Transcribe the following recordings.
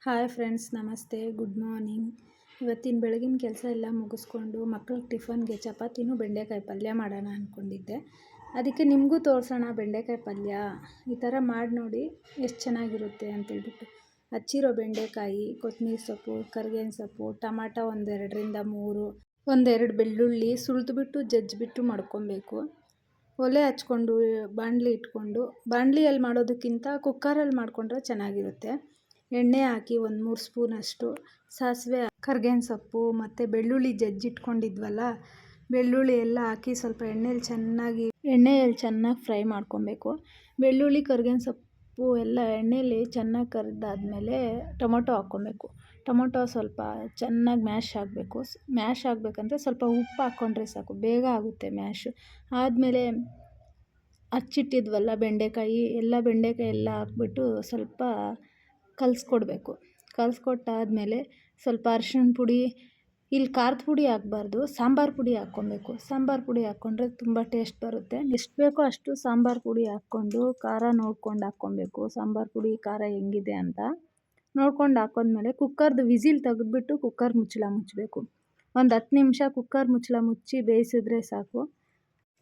Hi friends, ನಮಸ್ತೆ, good morning. ಇವತ್ತಿನ ಬೆಳಗಿನ ಕೆಲಸ ಎಲ್ಲ ಮುಗಿಸ್ಕೊಂಡು ಮಕ್ಕಳಿಗೆ ಟಿಫನ್ಗೆ ಚಪಾತಿನೂ ಬೆಂಡೆಕಾಯಿ ಪಲ್ಯ ಮಾಡೋಣ ಅಂದ್ಕೊಂಡಿದ್ದೆ. ಅದಕ್ಕೆ ನಿಮಗೂ ತೋರಿಸೋಣ ಬೆಂಡೆಕಾಯಿ ಪಲ್ಯ ಈ ಥರ ಮಾಡಿ ನೋಡಿ ಎಷ್ಟು ಚೆನ್ನಾಗಿರುತ್ತೆ ಅಂತೇಳ್ಬಿಟ್ಟು. ಹಚ್ಚಿರೋ ಬೆಂಡೆಕಾಯಿ, ಕೊತ್ತಂಬರಿ ಸೊಪ್ಪು, ಕರಿಬೇವಿನ ಸೊಪ್ಪು, ಟೊಮಾಟೊ ಒಂದೆರಡರಿಂದ ಮೂರು, ಒಂದೆರಡು ಬೆಳ್ಳುಳ್ಳಿ ಸುಲಿದ್ಬಿಟ್ಟು ಜಜ್ಜಿಬಿಟ್ಟು ಮಾಡ್ಕೊಬೇಕು. ಒಲೆ ಹಚ್ಕೊಂಡು ಬಾಣಲಿ ಇಟ್ಕೊಂಡು, ಬಾಣಲಿಯಲ್ಲಿ ಮಾಡೋದಕ್ಕಿಂತ ಕುಕ್ಕರಲ್ಲಿ ಮಾಡಿಕೊಂಡ್ರೆ ಚೆನ್ನಾಗಿರುತ್ತೆ. ಎಣ್ಣೆ ಹಾಕಿ ಒಂದು 3 ಸ್ಪೂನಷ್ಟು ಸಾಸಿವೆ, ಕರಿಬೇವಿನ ಸೊಪ್ಪು ಮತ್ತು ಬೆಳ್ಳುಳ್ಳಿ ಜಜ್ಜಿಟ್ಕೊಂಡಿದ್ವಲ್ಲ, ಬೆಳ್ಳುಳ್ಳಿ ಎಲ್ಲ ಹಾಕಿ ಸ್ವಲ್ಪ ಎಣ್ಣೆಯಲ್ಲಿ ಚೆನ್ನಾಗಿ ಫ್ರೈ ಮಾಡ್ಕೊಬೇಕು. ಬೆಳ್ಳುಳ್ಳಿ ಕರಿಬೇವಿನ ಸೊಪ್ಪು ಎಲ್ಲ ಎಣ್ಣೆಯಲ್ಲಿ ಚೆನ್ನಾಗಿ ಕರಿದಾದ್ಮೇಲೆ ಟೊಮೊಟೊ ಹಾಕ್ಕೊಬೇಕು. ಟೊಮೊಟೊ ಸ್ವಲ್ಪ ಚೆನ್ನಾಗಿ ಮ್ಯಾಶ್ ಆಗಬೇಕು. ಮ್ಯಾಶ್ ಆಗಬೇಕಂದ್ರೆ ಸ್ವಲ್ಪ ಉಪ್ಪು ಹಾಕ್ಕೊಂಡ್ರೆ ಸಾಕು, ಬೇಗ ಆಗುತ್ತೆ ಮ್ಯಾಶು. ಆದಮೇಲೆ ಹಚ್ಚಿಟ್ಟಿದ್ವಲ್ಲ ಬೆಂಡೆಕಾಯಿ ಎಲ್ಲ ಹಾಕ್ಬಿಟ್ಟು ಸ್ವಲ್ಪ ಕಲಿಸ್ಕೊಡ್ಬೇಕು. ಕಲಿಸ್ಕೊಟ್ಟಾದ್ಮೇಲೆ ಸ್ವಲ್ಪ ಅರಿಶಿಣ ಪುಡಿ, ಇಲ್ಲಿ ಖಾರದ ಪುಡಿ ಹಾಕಬಾರ್ದು, ಸಾಂಬಾರು ಪುಡಿ ಹಾಕ್ಕೊಬೇಕು. ಸಾಂಬಾರು ಪುಡಿ ಹಾಕ್ಕೊಂಡ್ರೆ ತುಂಬ ಟೇಸ್ಟ್ ಬರುತ್ತೆ. ಎಷ್ಟು ಬೇಕೋ ಅಷ್ಟು ಸಾಂಬಾರು ಪುಡಿ ಹಾಕ್ಕೊಂಡು ಖಾರ ನೋಡ್ಕೊಂಡು ಹಾಕ್ಕೊಬೇಕು. ಸಾಂಬಾರು ಪುಡಿ ಖಾರ ಹೆಂಗಿದೆ ಅಂತ ನೋಡ್ಕೊಂಡು ಹಾಕೊಂಡ್ಮೇಲೆ ಕುಕ್ಕರ್ದು ವಿಸಿಲ್ ತೆಗೆದ್ಬಿಟ್ಟು ಕುಕ್ಕರ್ ಮುಚ್ಚಳ ಮುಚ್ಚಬೇಕು. ಒಂದು 10 ನಿಮಿಷ ಕುಕ್ಕರ್ ಮುಚ್ಚಳ ಮುಚ್ಚಿ ಬೇಯಿಸಿದ್ರೆ ಸಾಕು.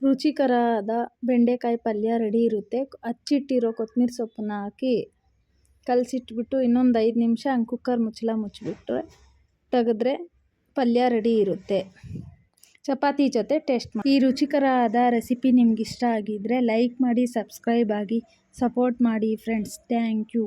ರುಚಿಕರವಾದ ಬೆಂಡೆಕಾಯಿ ಪಲ್ಯ ರೆಡಿ ಇರುತ್ತೆ. ಹಚ್ಚಿಟ್ಟಿರೋ ಕೊತ್ತಂಬರಿ ಸೊಪ್ಪನ್ನ ಹಾಕಿ ಕಲಸಿಟ್ಬಿಟ್ಟು ಇನ್ನೊಂದು 5 ನಿಮಿಷ ಹಂಗೆ ಕುಕ್ಕರ್ ಮುಚ್ಚಳ ಮುಚ್ಚಿಬಿಟ್ಟು ತೆಗೆದ್ರೆ ಪಲ್ಯ ರೆಡಿ ಇರುತ್ತೆ. ಚಪಾತಿ ಜೊತೆ ಟೇಸ್ಟ್ ಮಾಡಿ. ಈ ರುಚಿಕರವಾದ ರೆಸಿಪಿ ನಿಮ್ಗೆ ಇಷ್ಟ ಆಗಿದ್ದರೆ ಲೈಕ್ ಮಾಡಿ, ಸಬ್ಸ್ಕ್ರೈಬ್ ಆಗಿ, ಸಪೋರ್ಟ್ ಮಾಡಿ ಫ್ರೆಂಡ್ಸ್. Thank you.